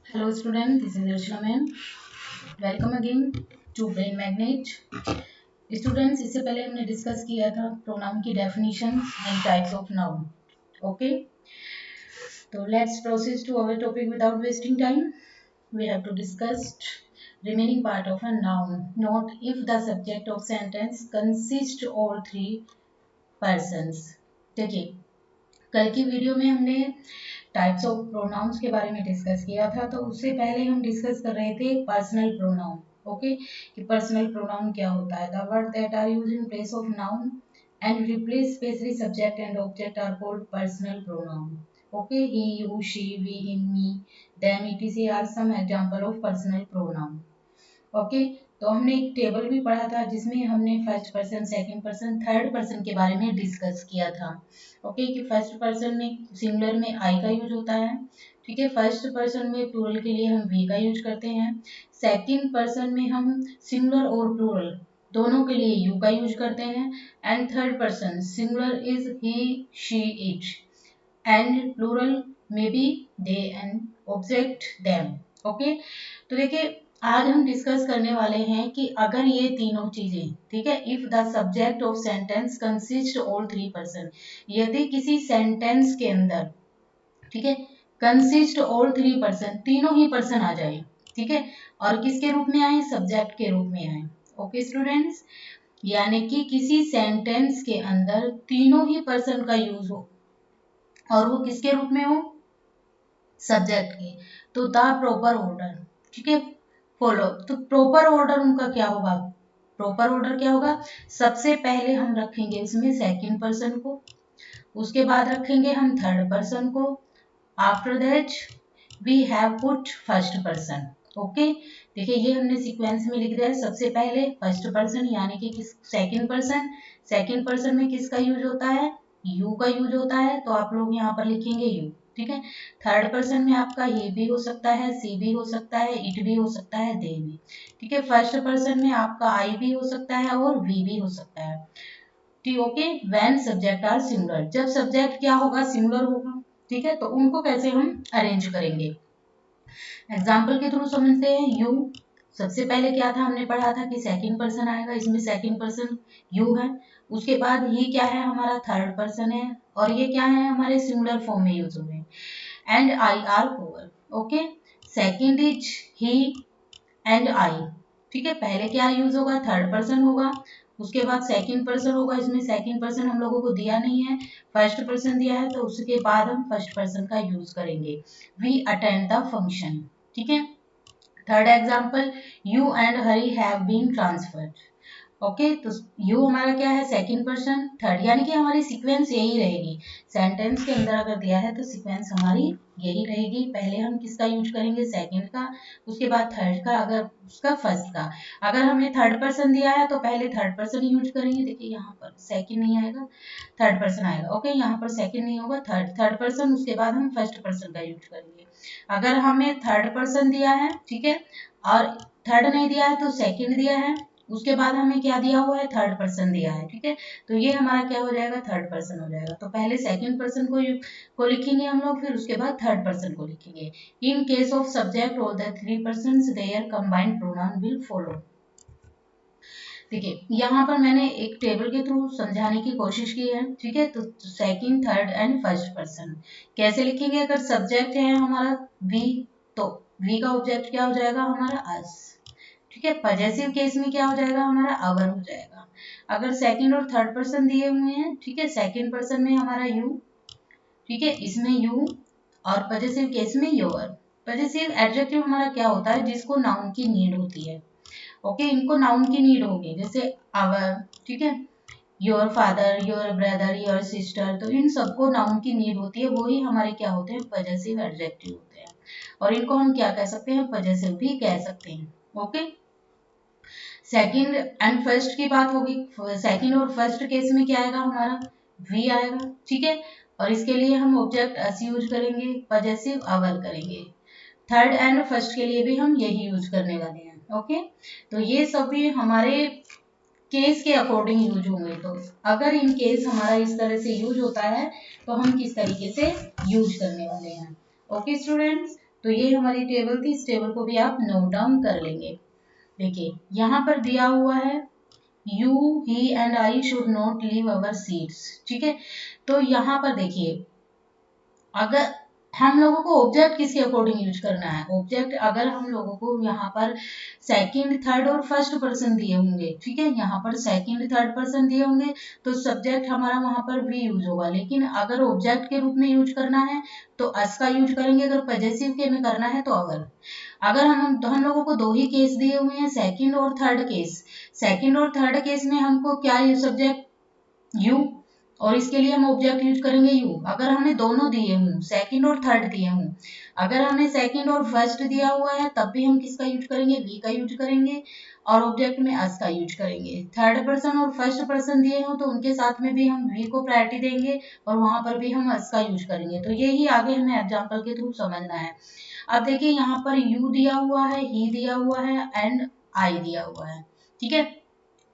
Hello student, this is Archana ma'am. Welcome again to Brain Magnet. Students, इससे पहले हमने discuss किया था प्रोनाउन की definition and types of noun. Okay, तो let's proceed to our topic without wasting time. We have to discuss remaining part of a noun. Note if the subject of sentence consists all three persons. देखिए, कल की video में हमने types of pronouns के बारे में discuss किया था. तो उससे पहले हम डिस्कस कर रहे थे पर्सनल प्रोनाउन. ओके, कि पर्सनल प्रोनाउन क्या होता है. The word that are used in place of noun and replace specially subject and object are called personal pronoun. Okay, he, you, she, we, him, me, them, etc are some example of personal pronoun. Okay, तो हमने एक table भी पढ़ा था जिसमें हमने first person, second person, third person के बारे में डिस्कस किया था. ओके, कि फर्स्ट पर्सन में सिंगुलर में आई का यूज होता है. ठीक है, फर्स्ट पर्सन में प्लूरल के लिए हम वी का यूज करते हैं. सेकंड पर्सन में हम सिंगुलर और प्लूरल दोनों के लिए यू का यूज करते हैं. And third person singular is he, she, it, and plural may be they and object them. Okay, तो देखिए आज हम डिस्कस करने वाले हैं कि अगर ये तीनों चीजें, ठीक है, if the subject of sentence consist all three person, यदि किसी सेंटेंस के अंदर, ठीक है, कंसिस्ट ऑल थ्री पर्सन, तीनों ही पर्सन आ जाए, ठीक है, और किसके रूप में आए, सब्जेक्ट के रूप में आए. ओके स्टूडेंट्स, यानी कि किसी सेंटेंस के अंदर तीनों ही पर्सन का यूज हो और वो किसके रूप में हो, सब्जेक्ट के, तो द प्रॉपर ऑर्डर, ठीक है, फॉलो. तो प्रॉपर ऑर्डर उनका क्या होगा, प्रॉपर ऑर्डर क्या होगा, सबसे पहले हम रखेंगे इसमें सेकंड पर्सन को, उसके बाद रखेंगे हम थर्ड पर्सन को, after that we have put first person. Okay, देखिए ये हमने सीक्वेंस में लिख दिया है. सबसे पहले फर्स्ट पर्सन यानी कि किस, सेकंड पर्सन. सेकंड पर्सन में किसका यूज होता है, यू का यूज होता है, तो आप लोग यहाँ पर लिखेंगे यू. ठीक है, थर्ड पर्सन में आपका ही भी हो सकता है, सी भी हो सकता है, इट भी हो सकता है, दे भी. ठीक है, फर्स्ट पर्सन में आपका आई भी हो सकता है और वी भी हो सकता है. ठीक, okay. When subject are singular, जब सब्जेक्ट क्या होगा, सिंगुलर होगा. ठीक है, तो उनको कैसे हम अरेंज करेंगे, एग्जाम्पल के थ्रू समझते हैं. यू, सबसे पहले क्या था, हमने पढ़ा था कि सेकंड पर्सन आएगा, इसमें सेकंड पर्सन यू है. उसके बाद ही क्या है, हमारा थर्ड पर्सन है, और ये क्या है, हमारे सिंगुलर फॉर्म में यूज हुए. And I are plural. Okay, second is he and I. ठीक है, पहले क्या यूज होगा, थर्ड पर्सन होगा, उसके बाद सेकंड पर्सन होगा. इसमें सेकंड पर्सन हम लोगों को दिया नहीं है, फर्स्ट पर्सन दिया है, तो उसके बाद हम फर्स्ट पर्सन का यूज करेंगे. We attend the function. ठीक है, third example, you and Hari have been transferred. Okay, तो यू हमारा क्या है, सेकंड पर्सन, थर्ड, यानी कि हमारी सीक्वेंस यही रहेगी. सेंटेंस के अंदर अगर दिया है तो सीक्वेंस हमारी यही रहेगी. पहले हम किसका यूज करेंगे, सेकंड का, उसके बाद थर्ड का, अगर उसका फर्स्ट का. अगर हमें थर्ड पर्सन दिया है तो पहले थर्ड पर्सन यूज करेंगे. देखिए यहाँ पर सेकंड नहीं आएगा, थर्ड पर्सन आएगा. ओके, यहाँ पर सेकंड नहीं होगा, थर्ड पर्सन, उसके बाद हम फर्स्ट पर्सन का यूज करेंगे. अगर हमें थर्ड पर्सन दिया है, ठीक है, और थर्ड नहीं दिया है तो सेकंड दिया है, उसके बाद हमें क्या दिया हुआ है, थर्ड पर्सन दिया है. ठीक है, तो ये हमारा क्या हो जाएगा, थर्ड पर्सन हो जाएगा. तो पहले सेकंड पर्सन को लिखेंगे हम लोग, फिर उसके बाद थर्ड पर्सन को लिखेंगे. In case of subject all the three persons their combined pronoun will follow. देखिए यहाँ पर मैंने एक टेबल के थ्रू समझाने की कोशिश की है. ठीक है, तो second, third and first person कैसे लिखेंगे. अगर सब्जेक्ट है हमारा वी, तो वी का ऑब्जेक्ट क्या हो जाएगा, हमारा अस. ठीक है, पॉजेसिव केस में क्या हो जाएगा, हमारा अवर हो जाएगा. अगर सेकंड और थर्ड पर्सन दिए हुए हैं, ठीक है, सेकंड पर्सन में हमारा यू, ठीक है, इसमें यू, और पॉजेसिव केस में योर. पॉजेसिव एडजेक्टिव हमारा क्या होता है, जिसको नाउन की नीड होती है. ओके, इनको नाउन की नीड होगी, जैसे आवर, ठीक है, your father, your brother, your sister, तो इन सबको नाउन की नीड होती है. वही हमारे क्या होते हैं, पॉजेसिव एडजेक्टिव होते हैं, और इनको हम क्या कह सकते हैं, पॉजेसिव भी कह सकते हैं. ओके, सेकंड एंड फर्स्ट की बात होगी. सेकंड और फर्स्ट केस में क्या आएगा, हमारा वी आएगा. ठीक है, और इसके लिए हम ऑब्जेक्ट अस यूज करेंगे, पॉजेसिव अवर करेंगे. थर्ड एंड फर्स्ट के लिए भी हम यही यूज करने वाले हैं. ओके, तो ये सभी हमारे केस के अकॉर्डिंग यूज होंगे. तो अगर इन केस हमारा इस तरह से यूज होता है तो हम किस तरीके से यूज करने वाले हैं. ओके स्टूडेंट्स, तो ये हमारी टेबल थी, इस टेबल को भी आप नोट डाउन कर लेंगे। देखिए यहाँ पर दिया हुआ है you, he and I should not leave our seats, ठीक है। तो यहाँ पर देखिए अगर हम लोगों को ऑब्जेक्ट किसके अकॉर्डिंग यूज करना है, ऑब्जेक्ट अगर हम लोगों को यहाँ पर सेकंड, थर्ड और फर्स्ट पर्सन दिए होंगे, ठीक है, यहाँ पर सेकंड थर्ड पर्सन दिए होंगे तो सब्जेक्ट हमारा वहां पर वी यूज होगा। लेकिन अगर ऑब्जेक्ट के रूप में यूज करना है तो अस का यूज करेंगे, अगर पॉजेसिव के में करना है तो अगर हम लोगों को दो ही केस दिए हुए हैं, सेकंड और थर्ड केस। सेकंड और थर्ड केस में हमको क्या सब्जेक्ट यू, और इसके लिए हम ऑब्जेक्ट यूज करेंगे यू। अगर हमें दोनों दिए हों, सेकंड और थर्ड दिए हों, अगर हमें सेकंड और फर्स्ट दिया हुआ है तब भी हम किसका यूज करेंगे, वी का यूज करेंगे, और ऑब्जेक्ट में अस का यूज करेंगे। थर्ड पर्सन और फर्स्ट पर्सन दिए हो तो उनके साथ में भी हम वी को प्रायोरिटी देंगे और वहां पर भी हम अस का यूज करेंगे। तो ये ही आगे हमें एग्जाम्पल के थ्रू समझना है। अब देखिए यहाँ पर यू दिया हुआ है, ही दिया हुआ है एंड आई दिया हुआ है, ठीक है।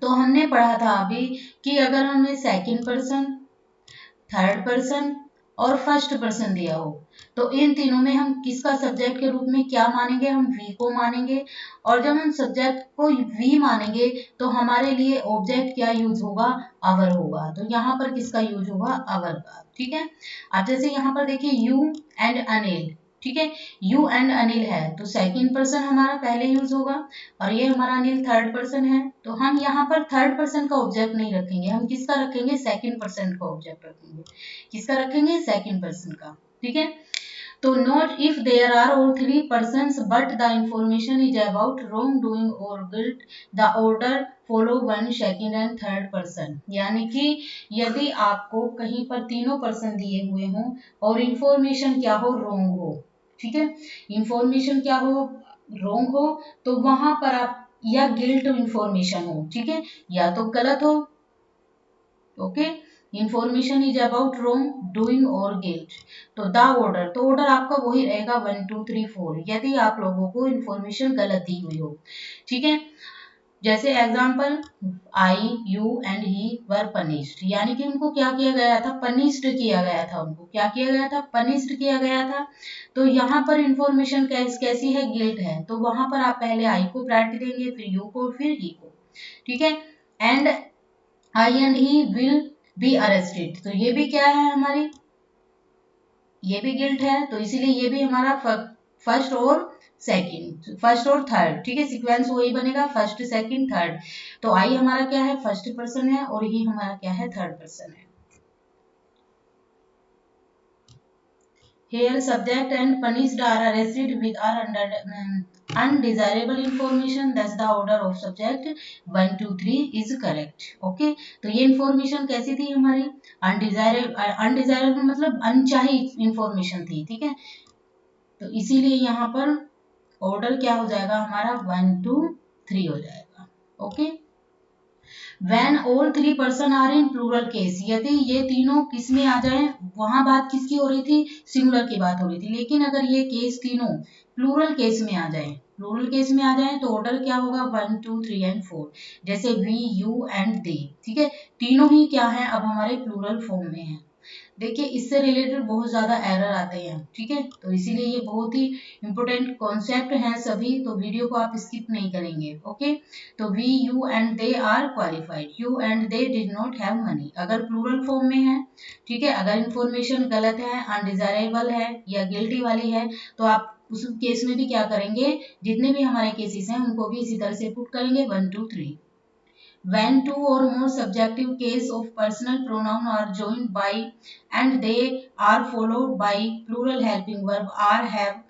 तो हमने पढ़ा था अभी कि अगर हमें सेकंड पर्सन, थर्ड पर्सन और फर्स्ट पर्सन दिया हो तो इन तीनों में हम किसका सब्जेक्ट के रूप में क्या मानेंगे, हम वी को मानेंगे। और जब हम सब्जेक्ट को वी मानेंगे तो हमारे लिए ऑब्जेक्ट क्या यूज होगा, अवर होगा। तो यहाँ पर किसका यूज होगा, अवर का, ठीक है। अब जैसे यहाँ पर देखिए यू एंड अनिल, ठीक है, यू एंड अनिल है तो सेकंड पर्सन हमारा पहले यूज होगा और ये हमारा अनिल थर्ड पर्सन है। तो हम यहाँ पर थर्ड पर्सन का ऑब्जेक्ट नहीं रखेंगे, हम किसका रखेंगे, सेकंड पर्सन का ऑब्जेक्ट रखेंगे। किसका रखेंगे, सेकंड पर्सन का, ठीक है। तो note if there are all three persons but the information is about wrongdoing और guilt, the order follow one second and third person. यानी कि यदि आपको कहीं पर तीनों पर्सन दिए हुए हों और इंफॉर्मेशन क्या हो, रॉन्ग हो, ठीक है, इंफॉर्मेशन क्या हो, रॉन्ग हो, तो वहां पर आप या गिल्ट इंफॉर्मेशन हो, ठीक है, या तो गलत हो, okay, information is about wrongdoing और गिल्ट। तो द ऑर्डर, तो ऑर्डर आपका वही रहेगा 1 2 3 4 यदि आप लोगों को इंफॉर्मेशन गलत दी हुई हो, ठीक है। जैसे example I, you and he were punished, यानी कि उनको क्या किया गया था, पनिश्ड किया गया था, उनको क्या किया गया था, पनिश्ड किया गया था। तो यहाँ पर इंफॉर्मेशन कैसी है, गिल्ट है, तो वहां पर आप पहले आई को प्रायोरिटी देंगे, फिर यू को, फिर ही को, ठीक है। And I and he will be arrested, तो ये भी क्या है हमारी, ये भी गिल्ट है, तो इसीलिए ये भी हमारा फर्स्ट और सेकंड, फर्स्ट और थर्ड, ठीक है, सीक्वेंस वही बनेगा, फर्स्ट सेकंड थर्ड। तो आई हमारा क्या है, फर्स्ट पर्सन है और ही हमारा क्या है, थर्ड पर्सन है। Here subject and punished are arrested with our undesirable information, thus the order of subject 1 2 3 is correct. Okay, तो ये इंफॉर्मेशन कैसी थी हमारी, अनडिजायरेबल मतलब अनचाही इंफॉर्मेशन थी, ठीक है। तो इसीलिए यहाँ पर ऑर्डर क्या हो जाएगा हमारा, 1 2 3 हो जाएगा। Okay, When all three person are in plural case, यदि ये तीनों किस में आ जाए, वहां बात किसकी हो रही थी, सिंगुलर की बात हो रही थी। लेकिन अगर ये केस तीनों प्लूरल केस में आ जाए, प्लूरल केस में आ जाए तो ऑर्डर क्या होगा, 1 2 3 एंड 4, जैसे वी, यू एंड दे, ठीक है, तीनों ही क्या है, अब हमारे प्लूरल फॉर्म में है। देखिए इससे रिलेटेड बहुत ज़्यादा एरर आते हैं, ठीक है, तो इसीलिए ये बहुत ही इंपॉर्टेंट कॉन्सेप्ट हैं सभी, तो वीडियो को आप स्किप नहीं करेंगे। ओके, तो we, you and they are qualified, you and they did not have money, अगर प्लूरल फॉर्म में है, ठीक है, अगर इंफॉर्मेशन गलत है, अनडिजायरेबल है या गिल्टी वाली है तो आप उस केस में भी क्या करेंगे, जितने भी हमारे केसेस हैं उनको भी इसी तरह से पुट करेंगे 1 2 3। When two or more subjective case of personal pronoun are joined by and they are followed by plural helping verb are have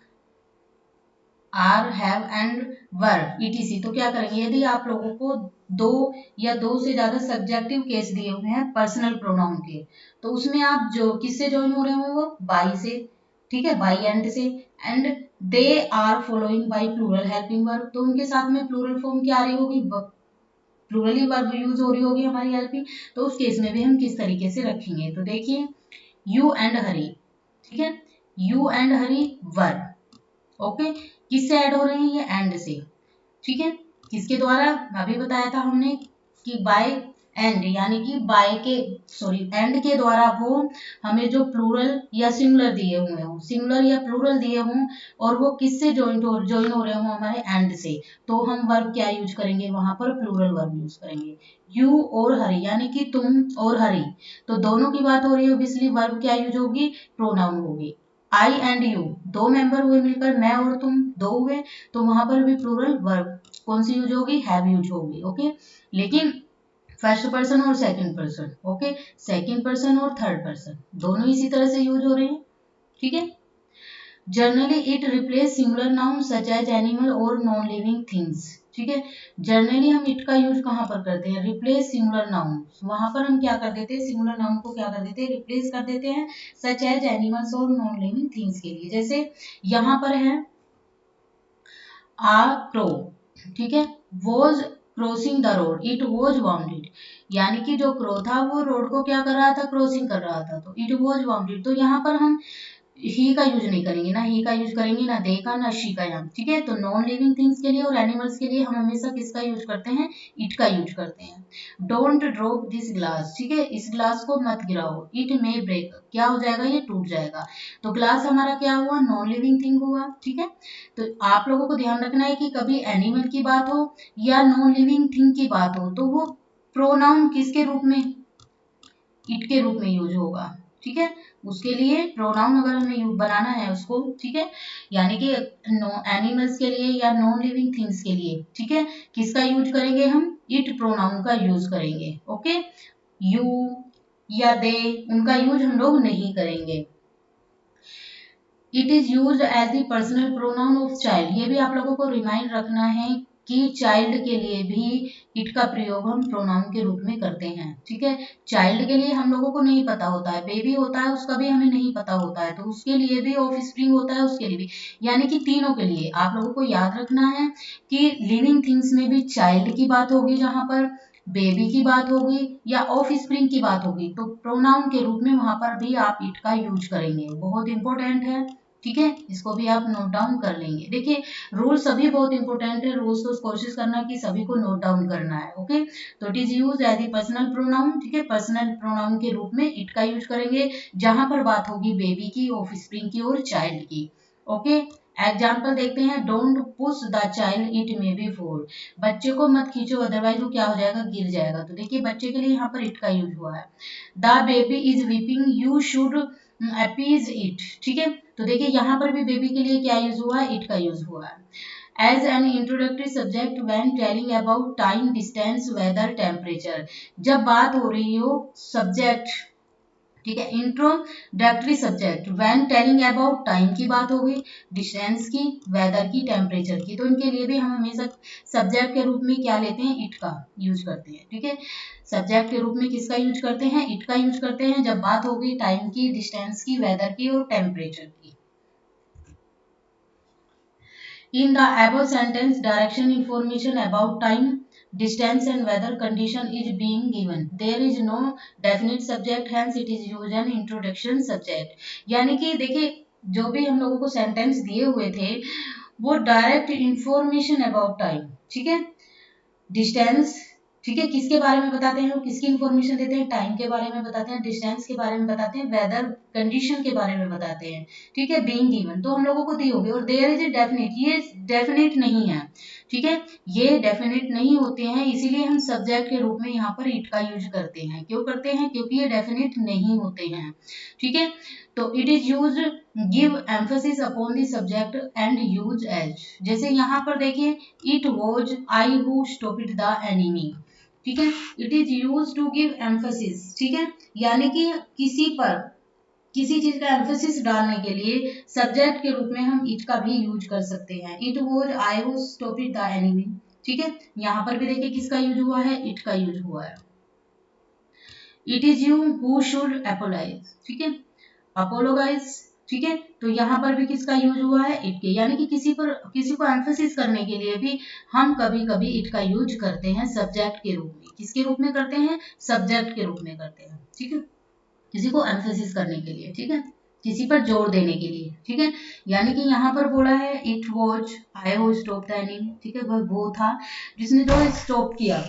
and were etc, तो क्या करेंगे, यदि आप लोगों को दो या दो से ज्यादा सब्जेक्टिव केस दिए हुए हैं पर्सनल प्रोनाउन के, तो उसमें आप जो किससे ज्वाइन हो रहे हो, वो बाई से, ठीक है, बाई एंड से, and they are following by plural helping verb, तो उनके साथ में प्लूरल फॉर्म क्या आ रही होगी, प्लूरली वर्ब यूज हो रही होगी हमारी हेल्पिंग, तो उस केस में भी हम किस तरीके से रखेंगे। तो देखिए यू एंड हरी, ठीक है, you and Hari verb, okay, किससे ऐड हो रहे हैं, ये एंड से, ठीक है, किसके द्वारा, अभी बताया था हमने कि बाय एंड यानी कि एंड के द्वारा वो हमें जो प्लूरल या सिंगुलर दिए हुए हों, सिंगुलर या प्लूरल दिए हों और वो किससे ज्वाइन हो रहे हों, हमारे एंड से, तो हम वर्ब क्या यूज करेंगे, वहां पर प्लूरल वर्ब यूज करेंगे। यू और हरी यानी कि तुम और हरी, तो दोनों की बात हो रही है, ऑब्वियसली वर्ब क्या यूज होगी, प्रोनाउन होगी। आई एंड यू, दो मेंबर हुए मिलकर, मैं और तुम दो हुए, तो वहां पर भी प्लूरल वर्ब कौन सी यूज होगी, हैव यूज होगी। ओके, लेकिन फर्स्ट पर्सन और second person, okay, second person और थर्ड पर्सन दोनों इसी तरह से यूज हो रहे हैं। ठीक है, generally it replace singular noun such as animal और नॉन लिविंग थिंग्स। ठीक है, जनरली हम इट का यूज कहाँ पर करते हैं, रिप्लेस सिंगुलर नाउन, वहां पर हम क्या कर देते हैं, सिंगुलर नाउन को क्या कर देते हैं, रिप्लेस कर देते हैं सच एज एनिमल्स और नॉन लिविंग थिंग्स के लिए। जैसे यहाँ पर है आ क्रो, ठीक है, was crossing the road, it was bounded, यानी कि जो क्रो था वो रोड को क्या कर रहा था, क्रॉसिंग कर रहा था, तो इट वॉज वाउंडेड। तो यहाँ पर हम ही का यूज नहीं करेंगे, ना ही का यूज करेंगे, ना दे का, ना शी का यहाँ। ठीक है, तो नॉन लिविंग थिंग्स के लिए और एनिमल्स के लिए हम हमेशा किसका यूज करते हैं, इट का यूज करते हैं। डोंट ड्रॉप दिस ग्लास, ठीक है, इस ग्लास को मत गिराओ, इट मे ब्रेक, क्या हो जाएगा, ये टूट जाएगा। तो ग्लास हमारा क्या हुआ, नॉन लिविंग थिंग हुआ। ठीक है, तो आप लोगों को ध्यान रखना है कि कभी एनिमल की बात हो या नॉन लिविंग थिंग की बात हो, तो वो प्रोनाउन किसके रूप में, इट के रूप में यूज होगा। ठीक है, उसके लिए प्रोनाउन अगर हमें बनाना है उसको, ठीक है, यानी कि एनिमल्स के लिए या नॉन लिविंग थिंग्स के लिए, ठीक है, किसका यूज करेंगे हम, इट प्रोनाउन का यूज करेंगे। ओके, यू या दे उनका यूज हम लोग नहीं करेंगे। It is use as the personal pronoun of child, ये भी आप लोगों को रिमाइंड रखना है कि चाइल्ड के लिए भी इट का प्रयोग हम प्रोनाउन के रूप में करते हैं। ठीक है, चाइल्ड के लिए हम लोगों को नहीं पता होता है, बेबी होता है उसका भी हमें नहीं पता होता है, तो उसके लिए भी, ऑफ स्प्रिंग होता है उसके लिए भी, यानी कि तीनों के लिए आप लोगों को याद रखना है कि लिविंग थिंग्स में भी चाइल्ड की बात होगी, जहां पर बेबी की बात होगी या ऑफ स्प्रिंग की बात होगी, तो प्रोनाउन के रूप में वहां पर भी आप इट का यूज करेंगे। बहुत इंपॉर्टेंट है। ठीक है, इसको भी आप नोट डाउन कर लेंगे। देखिए, रूल सभी बहुत इंपॉर्टेंट है, रूल्स तो कोशिश करना कि सभी को नोट डाउन करना है। ओके, तो it is use as a personal pronoun, ठीक है, पर्सनल प्रोनाउन के रूप में इट का यूज करेंगे जहां पर बात होगी बेबी की, ऑफ स्प्रिंग की और चाइल्ड की। ओके, एग्जाम्पल देखते हैं, don't push the child it may be fall, बच्चे को मत खींचो अदरवाइज वो क्या हो जाएगा, गिर जाएगा। तो देखिए बच्चे के लिए यहाँ पर इट का यूज हुआ है। The baby is weeping, you should appease it, ठीक है, तो देखिए यहाँ पर भी बेबी के लिए क्या यूज हुआ है, इट का यूज हुआ है। As an introductory subject when telling about time, distance, weather, temperature, जब बात हो रही हो सब्जेक्ट, ठीक है, introductory subject when telling about time की बात हो गई, डिस्टेंस की, वेदर की, टेम्परेचर की, तो इनके लिए भी हम हमेशा सब्जेक्ट के रूप में क्या लेते हैं, इट का यूज करते हैं। ठीक है, सब्जेक्ट के रूप में किसका यूज करते हैं, इट का यूज करते हैं जब बात हो गई टाइम की, डिस्टेंस की, वेदर की और टेम्परेचर की। In the above sentence, direction information about time, distance and weather condition is being given. There is no definite subject, hence it is used an introduction subject. यानी कि देखिए जो भी हम लोगों को सेंटेंस दिए हुए थे वो डायरेक्ट इंफॉर्मेशन अबाउट टाइम, ठीक है, डिस्टेंस, ठीक है, किसके बारे में बताते हैं, वो किसकी इंफॉर्मेशन देते हैं, टाइम के बारे में बताते हैं, डिस्टेंस के बारे में बताते हैं, वेदर कंडीशन के बारे में बताते हैं। ठीक है, बीइंग गिवन तो हम लोगों को दी होगी, और देयर इज ए डेफिनेट, ये डेफिनेट नहीं है। ठीक है, ये डेफिनेट नहीं होते हैं, इसीलिए हम सब्जेक्ट के रूप में यहाँ पर इट का यूज करते हैं। क्यों करते हैं, क्योंकि ये डेफिनेट नहीं होते हैं। ठीक है, तो it is use give emphasis upon the subject and use as, जैसे यहाँ पर देखिए it was I who stopped the enemy, ठीक है, it is use to give emphasis, ठीक है, यानी कि किसी पर किसी चीज का एम्फेसिस डालने के लिए सब्जेक्ट के रूप में हम इट का भी यूज कर सकते हैं। It was I who stopped the enemy, ठीक है, यहाँ पर भी देखिए किसका यूज हुआ है, इट का यूज हुआ है। It is you who should apologise, ठीक है, अपोलोगाइज, ठीक है, तो यहाँ पर भी किसका यूज हुआ है, इट के, यानी कि किसी को एम्फेसिस करने के लिए भी हम कभी कभी इट का यूज करते हैं सब्जेक्ट के रूप में। किसके रूप में करते हैं, सब्जेक्ट के रूप में करते हैं। ठीक है, किसी को एम्फेसिस करने के लिए, ठीक है, किसी पर जोर देने के लिए। ठीक है, यानी कि यहाँ पर बोला है it was I who stop the enemy, ठीक है, वो था जिसने जो स्टॉप किया,